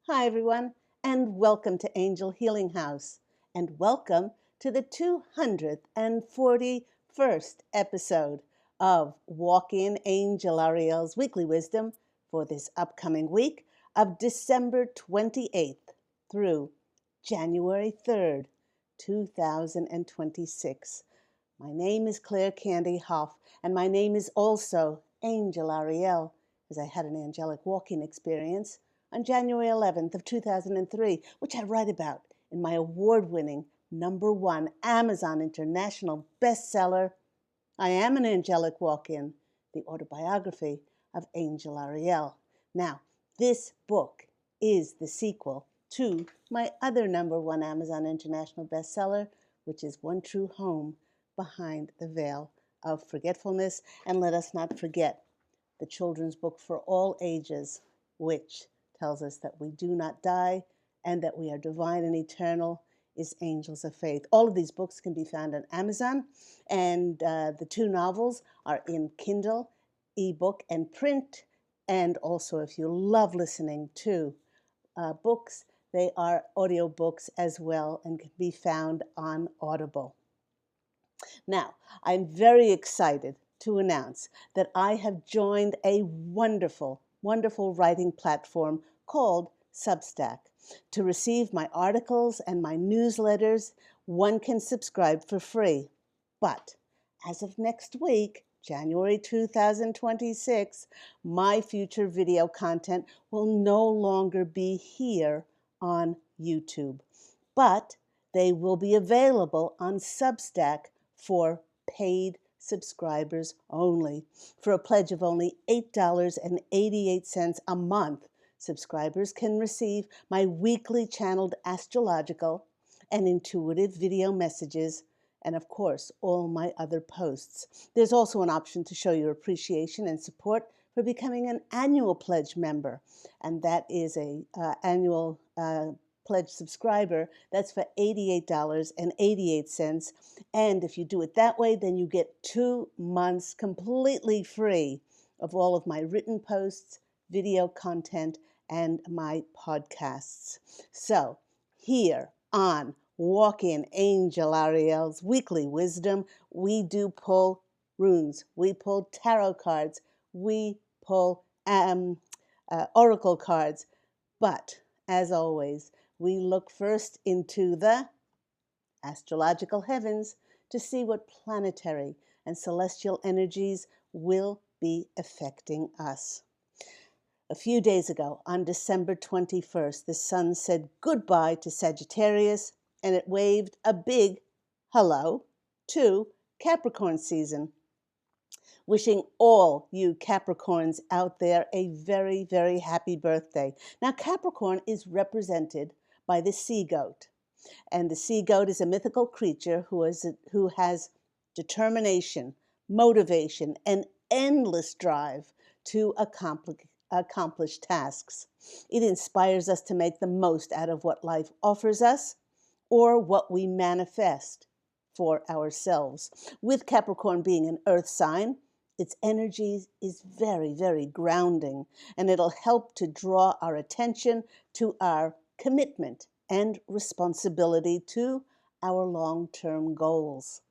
Hi, everyone, and welcome to Angel Healing House, and welcome to the 241st episode of Walk In Angel Ariel's Weekly Wisdom for this upcoming week of December 28th through January 3rd, 2026. My name is Claire Candy Hoff, and my name is also Angel Ariel, as I had an angelic walking experience on January 11th of 2003, which I write about in my award-winning #1 Amazon International bestseller, I Am an Angelic Walk-In, the Autobiography of Angel Ariel. Now, this book is the sequel to my other #1 Amazon International bestseller, which is One True Home Behind the Veil of Forgetfulness. And let us not forget the children's book for all ages, which tells us that we do not die and that we are divine and eternal, is Angels of Faith. All of these books can be found on Amazon, and the two novels are in Kindle, ebook, and print. And also, if you love listening to books, they are audiobooks as well and can be found on Audible. Now, I'm very excited to announce that I have joined a wonderful, wonderful writing platform called Substack. To receive my articles and my newsletters, one can subscribe for free. But as of next week, January 2026, my future video content will no longer be here on YouTube, but they will be available on Substack for paid subscribers only. For a pledge of only $8.88 a month, subscribers can receive my weekly channeled astrological and intuitive video messages, and of course, all my other posts. There's also an option to show your appreciation and support for becoming an annual pledge member, and that is a annual pledge subscriber. That's for $88.88. And if you do it that way, then you get 2 months completely free of all of my written posts, video content, and my podcasts. So here on Walk In Angel Ariel's Weekly Wisdom, we do pull runes, we pull tarot cards, we pull oracle cards. But as always, we look first into the astrological heavens to see what planetary and celestial energies will be affecting us. A few days ago, on December 21st, the sun said goodbye to Sagittarius, and it waved a big hello to Capricorn season. Wishing all you Capricorns out there a very, very happy birthday. Now, Capricorn is represented by the sea goat. And the sea goat is a mythical creature who has determination, motivation, and endless drive to accomplish tasks. It inspires us to make the most out of what life offers us or what we manifest for ourselves. With Capricorn being an earth sign, its energy is very, very grounding, and it'll help to draw our attention to our commitment and responsibility to our long-term goals.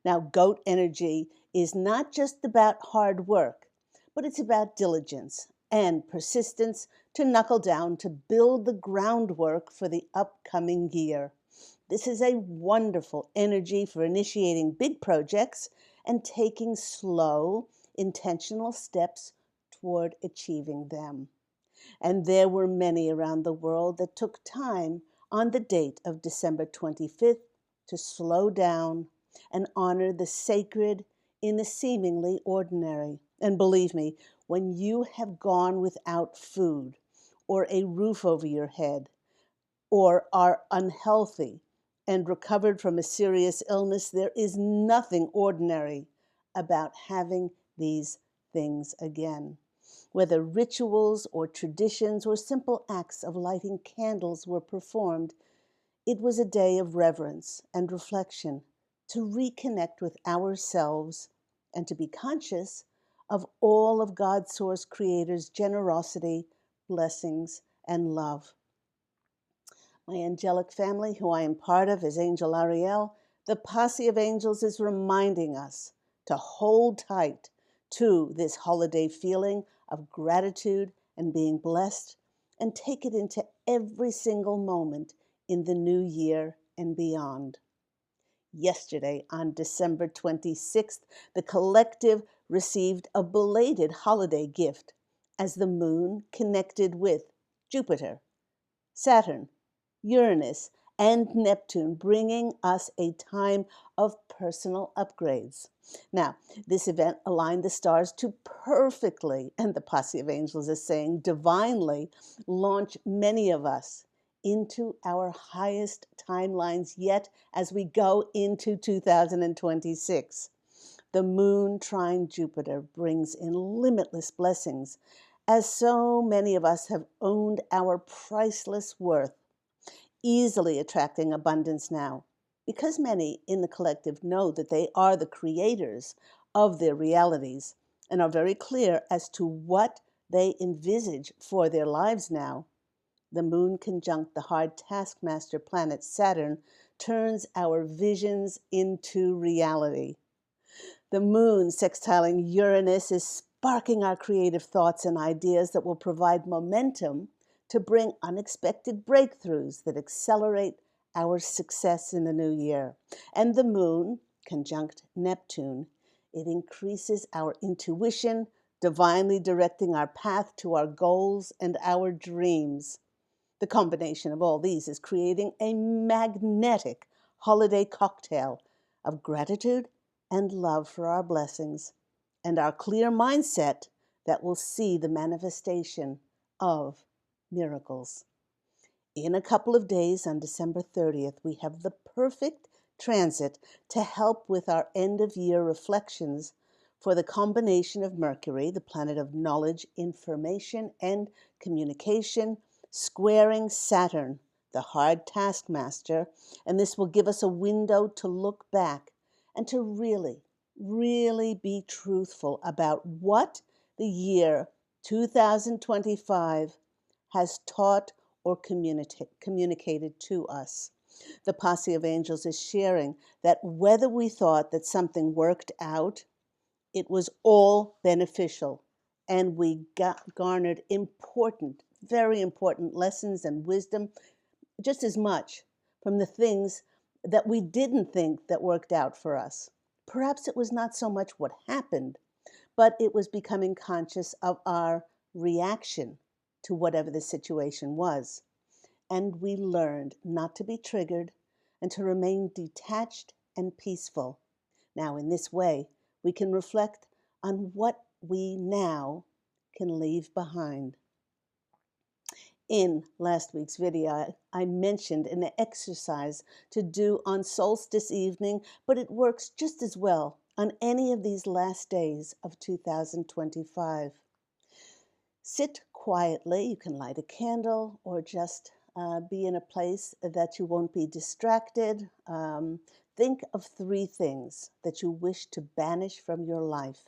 Now, goat energy is not just about hard work, but it's about diligence and persistence to knuckle down to build the groundwork for the upcoming year. This is a wonderful energy for initiating big projects and taking slow, intentional steps toward achieving them. And there were many around the world that took time on the date of December 25th to slow down and honor the sacred in the seemingly ordinary. And believe me, when you have gone without food or a roof over your head or are unhealthy and recovered from a serious illness, there is nothing ordinary about having these things again. Whether rituals or traditions or simple acts of lighting candles were performed, it was a day of reverence and reflection to reconnect with ourselves and to be conscious of all of God's Source Creator's generosity, blessings, and love. My angelic family, who I am part of as Angel Ariel, the posse of angels is reminding us to hold tight to this holiday feeling of gratitude and being blessed, and take it into every single moment in the new year and beyond. Yesterday, on December 26th, the collective received a belated holiday gift as the moon connected with Jupiter, Saturn, Uranus, and Neptune, bringing us a time of personal upgrades. Now, this event aligned the stars to perfectly, and the posse of angels is saying divinely, launch many of us into our highest timelines yet as we go into 2026. The moon trine Jupiter brings in limitless blessings, as so many of us have owned our priceless worth, easily attracting abundance now, because many in the collective know that they are the creators of their realities and are very clear as to what they envisage for their lives now. The moon conjunct the hard taskmaster planet Saturn turns our visions into reality. The moon sextiling Uranus is sparking our creative thoughts and ideas that will provide momentum to bring unexpected breakthroughs that accelerate our success in the new year. And the moon, conjunct Neptune, it increases our intuition, divinely directing our path to our goals and our dreams. The combination of all these is creating a magnetic holiday cocktail of gratitude and love for our blessings and our clear mindset that will see the manifestation of miracles. In a couple of days, on December 30th, we have the perfect transit to help with our end-of-year reflections for the combination of Mercury, the planet of knowledge, information, and communication, squaring Saturn, the hard taskmaster, and this will give us a window to look back and to really be truthful about what the year 2025 has taught or communicated to us. The posse of angels is sharing that whether we thought that something worked out, it was all beneficial, and we garnered important, very important lessons and wisdom just as much from the things that we didn't think that worked out for us. Perhaps it was not so much what happened, but it was becoming conscious of our reaction to whatever the situation was. And we learned not to be triggered and to remain detached and peaceful. Now, in this way, we can reflect on what we now can leave behind. In last week's video, I mentioned an exercise to do on solstice evening, but it works just as well on any of these last days of 2025. Sit quietly. You can light a candle or just be in a place that you won't be distracted. Think of 3 things that you wish to banish from your life,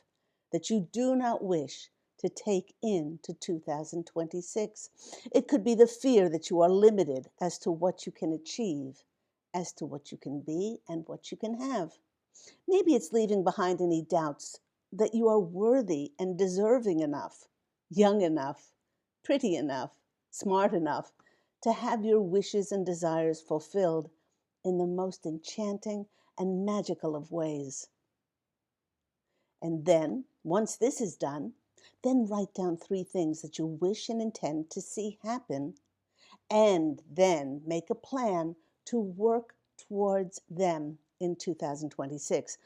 that you do not wish to take into 2026. It could be the fear that you are limited as to what you can achieve, as to what you can be and what you can have. Maybe it's leaving behind any doubts that you are worthy and deserving enough, young enough, pretty enough, smart enough to have your wishes and desires fulfilled in the most enchanting and magical of ways. And then, once this is done, then write down 3 things that you wish and intend to see happen, and then make a plan to work towards them in 2026.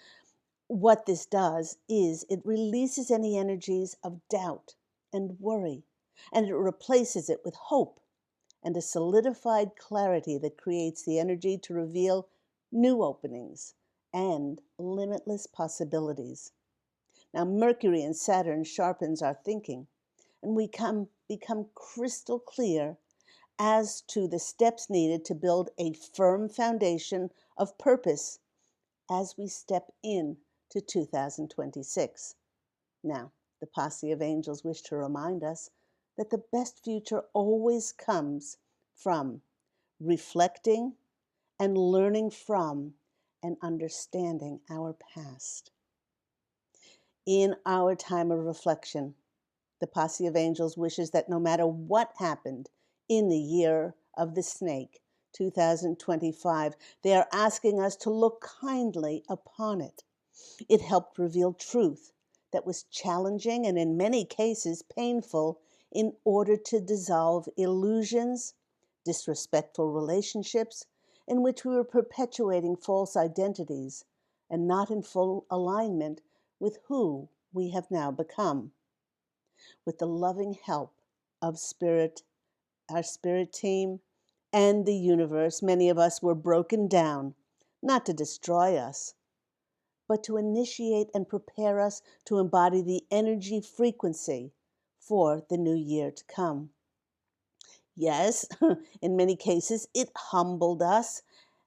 What this does is it releases any energies of doubt and worry, and it replaces it with hope and a solidified clarity that creates the energy to reveal new openings and limitless possibilities. Now, Mercury and Saturn sharpens our thinking, and we become crystal clear as to the steps needed to build a firm foundation of purpose as we step in to 2026. Now, the posse of angels wish to remind us that the best future always comes from reflecting and learning from and understanding our past. In our time of reflection, the Posse of Angels wishes that no matter what happened in the year of the snake, 2025, they are asking us to look kindly upon it. It helped reveal truth that was challenging and in many cases painful in order to dissolve illusions, disrespectful relationships in which we were perpetuating false identities and not in full alignment with who we have now become. With the loving help of Spirit, our Spirit team, and the universe, many of us were broken down, not to destroy us, but to initiate and prepare us to embody the energy frequency for the new year to come. Yes, in many cases, it humbled us,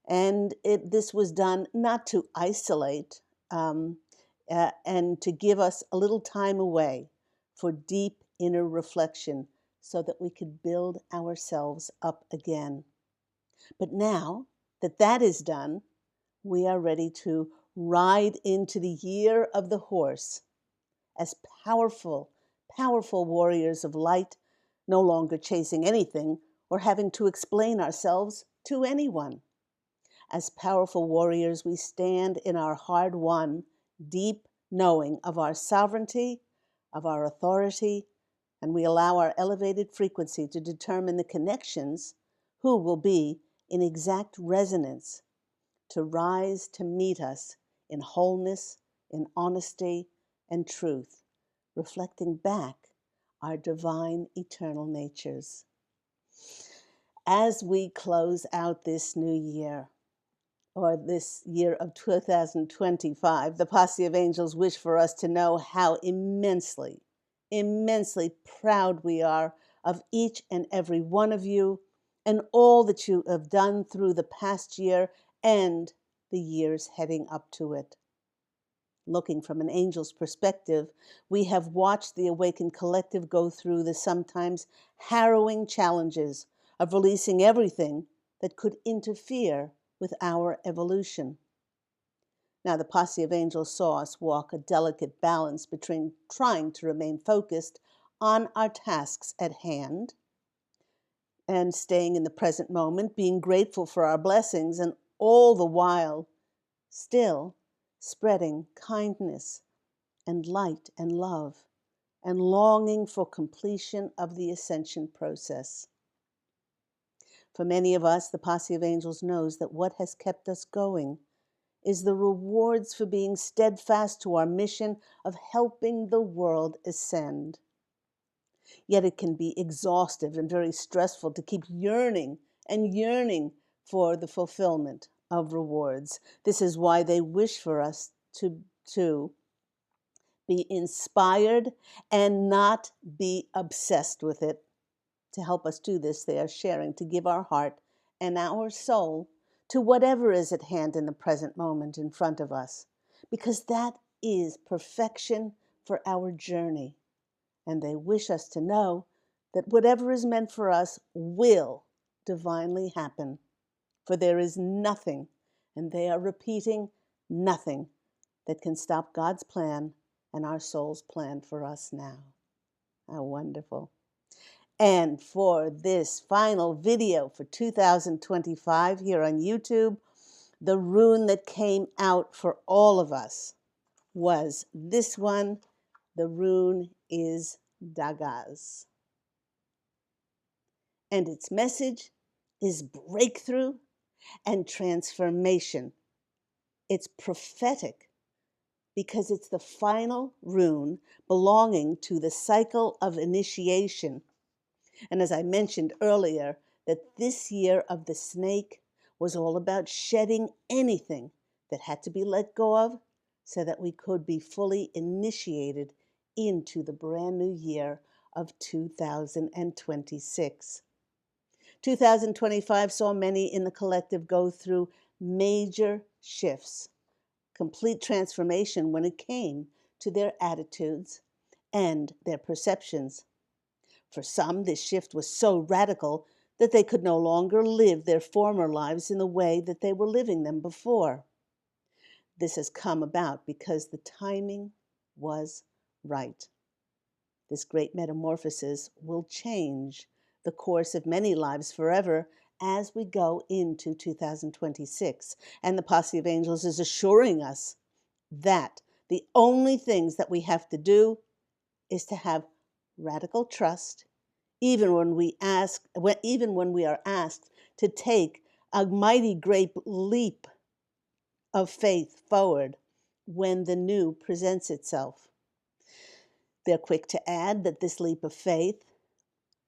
and this was done not to isolate and to give us a little time away for deep inner reflection so that we could build ourselves up again. But now that that is done, we are ready to ride into the year of the horse as powerful, powerful warriors of light, no longer chasing anything or having to explain ourselves to anyone. As powerful warriors, we stand in our hard-won, deep knowing of our sovereignty, of our authority, and we allow our elevated frequency to determine the connections who will be in exact resonance to rise to meet us in wholeness, in honesty, and truth, reflecting back our divine eternal natures. As we close out this new year, or this year of 2025, the Posse of Angels wish for us to know how immensely, immensely proud we are of each and every one of you and all that you have done through the past year and the years heading up to it. Looking from an angel's perspective, we have watched the Awakened Collective go through the sometimes harrowing challenges of releasing everything that could interfere with our evolution. Now, the Posse of Angels saw us walk a delicate balance between trying to remain focused on our tasks at hand and staying in the present moment, being grateful for our blessings, and all the while still spreading kindness and light and love and longing for completion of the ascension process. For many of us, the Posse of Angels knows that what has kept us going is the rewards for being steadfast to our mission of helping the world ascend. Yet it can be exhaustive and very stressful to keep yearning and yearning for the fulfillment of rewards. This is why they wish for us to be inspired and not be obsessed with it. To help us do this, they are sharing to give our heart and our soul to whatever is at hand in the present moment in front of us, because that is perfection for our journey. And they wish us to know that whatever is meant for us will divinely happen, for there is nothing, and they are repeating nothing, that can stop God's plan and our soul's plan for us now. How wonderful. And for this final video for 2025 here on YouTube, the rune that came out for all of us was this one. The rune is Dagaz. And its message is breakthrough and transformation. It's prophetic because it's the final rune belonging to the cycle of initiation. And as I mentioned earlier, that this year of the snake was all about shedding anything that had to be let go of so that we could be fully initiated into the brand new year of 2026. 2025 saw many in the collective go through major shifts, complete transformation when it came to their attitudes and their perceptions. For some, this shift was so radical that they could no longer live their former lives in the way that they were living them before. This has come about because the timing was right. This great metamorphosis will change the course of many lives forever as we go into 2026. And the Posse of Angels is assuring us that the only things that we have to do is to have radical trust, even when we are asked to take a mighty great leap of faith forward when the new presents itself. They're quick to add that this leap of faith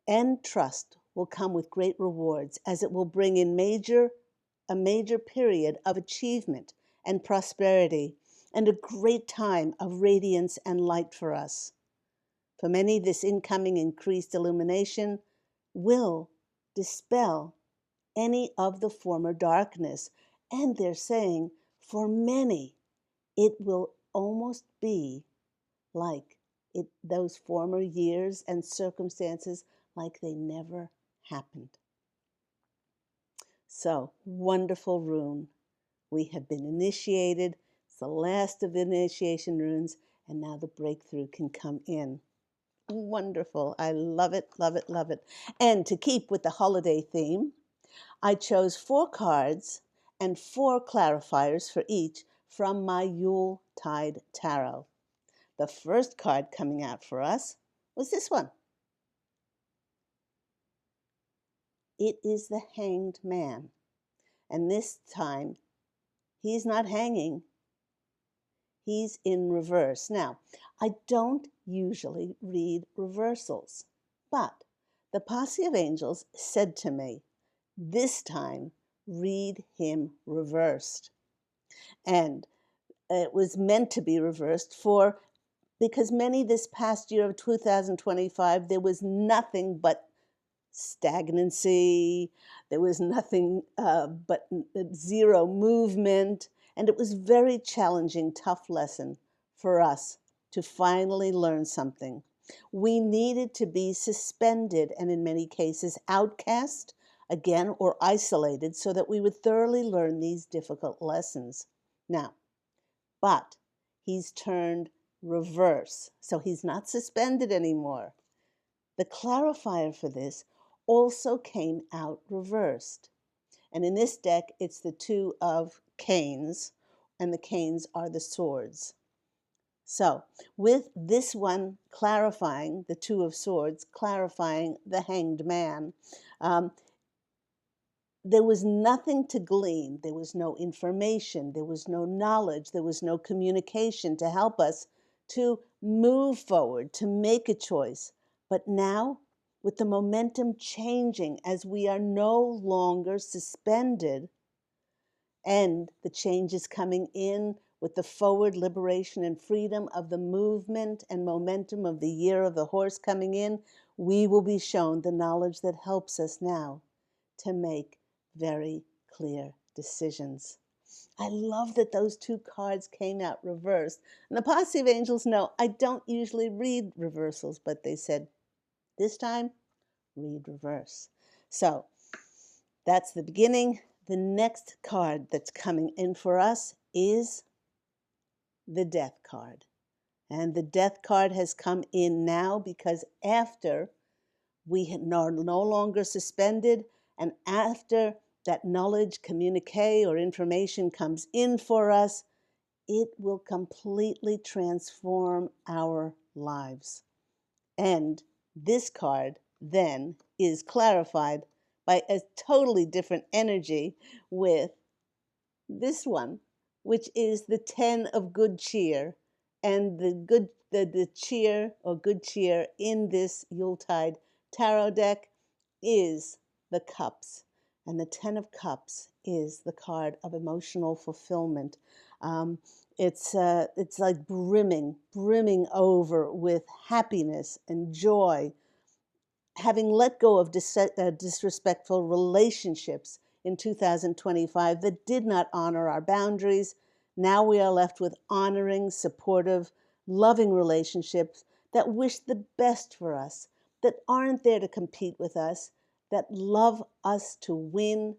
and trust will come with great rewards, as it will bring in a major period of achievement and prosperity and a great time of radiance and light for us. For many, this incoming increased illumination will dispel any of the former darkness. And they're saying, for many, it will almost be like those former years and circumstances, like they never happened. So, wonderful rune. We have been initiated. It's the last of the initiation runes, and now the breakthrough can come in. Wonderful. I love it, love it, love it. And to keep with the holiday theme, I chose 4 cards and 4 clarifiers for each from my Yuletide Tarot. The first card coming out for us was this one. It is the Hanged Man. And this time, he's not hanging. He's in reverse. Now, I don't usually read reversals, but the Posse of Angels said to me, this time, read him reversed. And it was meant to be reversed because many this past year of 2025, there was nothing but stagnancy. There was nothing but zero movement. And it was a very challenging, tough lesson for us to finally learn something. We needed to be suspended and in many cases outcast, again, or isolated, so that we would thoroughly learn these difficult lessons. Now, but he's turned reverse, so he's not suspended anymore. The clarifier for this also came out reversed. And in this deck, it's the 2 of canes, and the canes are the swords. So with this one clarifying, the 2 of swords, clarifying the Hanged Man, there was nothing to glean. There was no information. There was no knowledge. There was no communication to help us to move forward, to make a choice. But now, with the momentum changing as we are no longer suspended, and the changes coming in with the forward liberation and freedom of the movement and momentum of the year of the horse coming in, we will be shown the knowledge that helps us now to make very clear decisions. I love that those 2 cards came out reversed. And the Posse of Angels know I don't usually read reversals, but they said, this time, read reverse. So that's the beginning. The next card that's coming in for us is the Death card. And the Death card has come in now because after we are no longer suspended, and after that knowledge, communique, or information comes in for us, it will completely transform our lives. And this card then is clarified by a totally different energy with this one, which is the 10 of good cheer. And the cheer or good cheer in this Yuletide tarot deck is the Cups. And the 10 of Cups is the card of emotional fulfillment. It's like brimming over with happiness and joy. Having let go of disrespectful relationships in 2025 that did not honor our boundaries, now we are left with honoring, supportive, loving relationships that wish the best for us, that aren't there to compete with us, that love us to win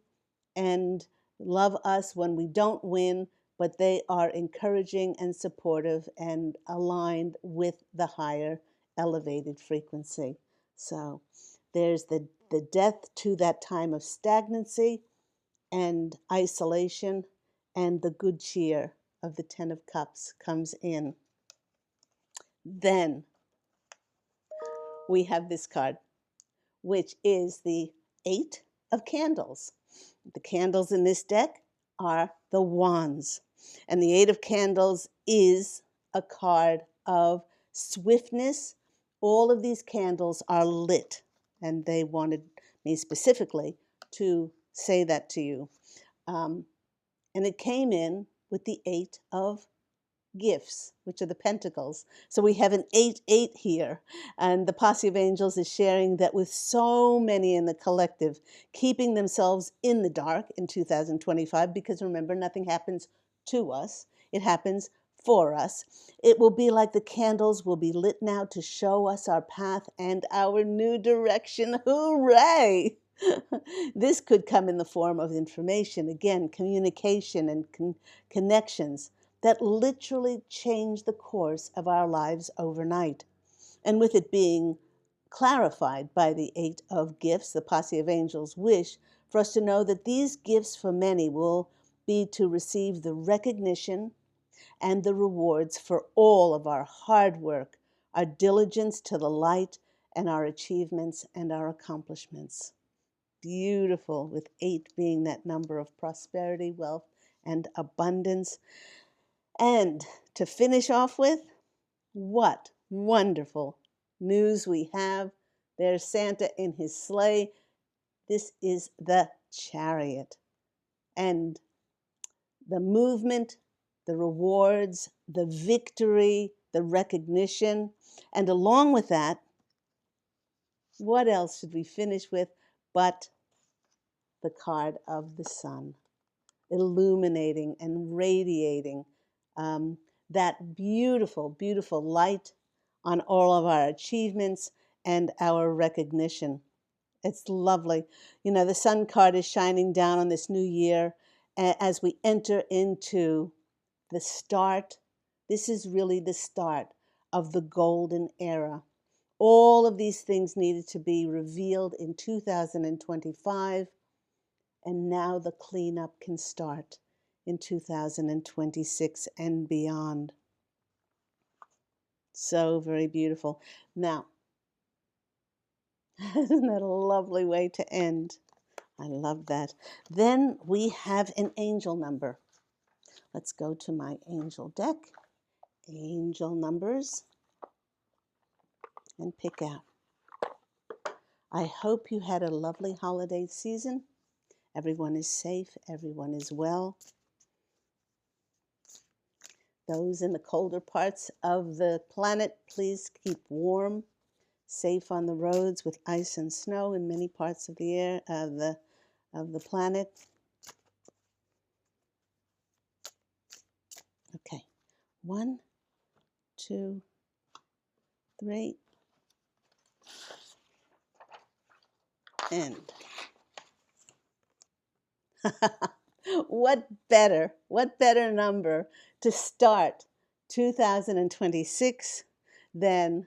and love us when we don't win, but they are encouraging and supportive and aligned with the higher elevated frequency. So there's the death to that time of stagnancy and isolation, and the good cheer of the Ten of Cups comes in. Then we have this card, which is the Eight of Candles. The candles in this deck are the wands. And the Eight of Candles is a card of swiftness. All of these candles are lit. And they wanted me specifically to say that to you. And it came in with the Eight of Gifts, which are the pentacles. So we have an 8-8 here. And the posse of angels is sharing that with so many in the collective keeping themselves in the dark in 2025, because remember, nothing happens to us, it happens for us. It will be like the candles will be lit now to show us our path and our new direction. Hooray! This could come in the form of information, again, communication and connections that literally change the course of our lives overnight. And with it being clarified by the Eight of Gifts, the posse of angels wish for us to know that these gifts for many will be to receive the recognition and the rewards for all of our hard work, our diligence to the light, and our achievements and our accomplishments. Beautiful, with 8 being that number of prosperity, wealth, and abundance. And to finish off with, what wonderful news we have. There's Santa in his sleigh. This is the Chariot. And the movement, the rewards, the victory, the recognition. And along with that, what else should we finish with but the card of the sun, illuminating and radiating that beautiful, beautiful light on all of our achievements and our recognition. It's lovely. You know, the sun card is shining down on this new year as we enter into the start. This is really the start of the golden era. All of these things needed to be revealed in 2025, and now the cleanup can start in 2026 and beyond. So very beautiful. Now, isn't that a lovely way to end? I love that. Then we have an angel number. Let's go to my angel deck, angel numbers, and pick out. I hope you had a lovely holiday season. Everyone is safe, everyone is well. Those in the colder parts of the planet, please keep warm, safe on the roads with ice and snow in many parts of the air of the planet. Okay, 1, 2, 3, and what better number to start 2026 than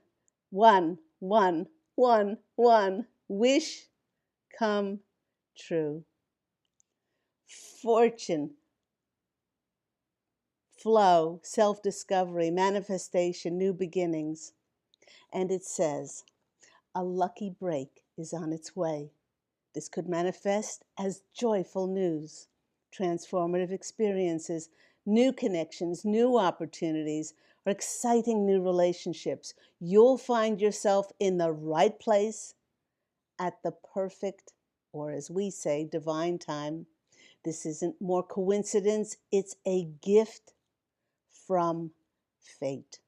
1, 1, 1, 1, wish come true. Fortune, flow, self-discovery, manifestation, new beginnings. And it says, a lucky break is on its way. This could manifest as joyful news, transformative experiences, new connections, new opportunities, or exciting new relationships. You'll find yourself in the right place at the perfect, or as we say, divine time. This isn't more coincidence, it's a gift from fate.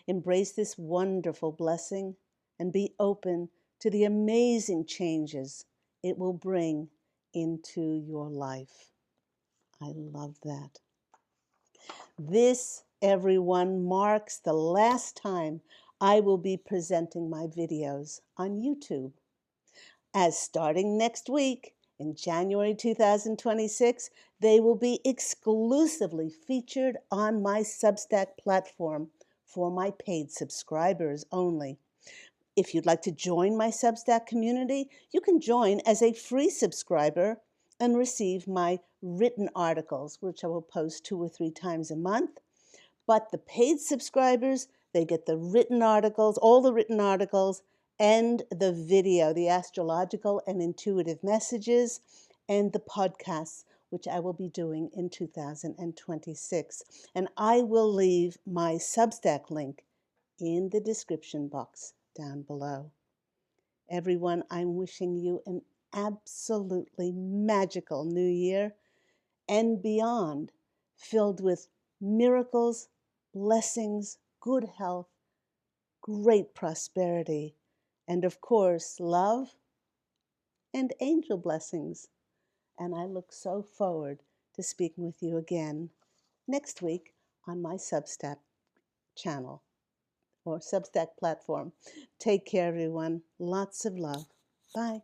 Embrace this wonderful blessing and be open to the amazing changes it will bring into your life. I love that. This, everyone, marks the last time I will be presenting my videos on YouTube. As starting next week, in January 2026, they will be exclusively featured on my Substack platform for my paid subscribers only. If you'd like to join my Substack community, you can join as a free subscriber and receive my written articles, which I will post 2 or 3 times a month. But the paid subscribers, they get the written articles, all the written articles, and the video, the astrological and intuitive messages, and the podcasts, which I will be doing in 2026. And I will leave my Substack link in the description box down below. Everyone, I'm wishing you an absolutely magical new year and beyond, filled with miracles, blessings, good health, great prosperity, and of course, love and angel blessings. And I look so forward to speaking with you again next week on my Substack channel or Substack platform. Take care, everyone. Lots of love. Bye.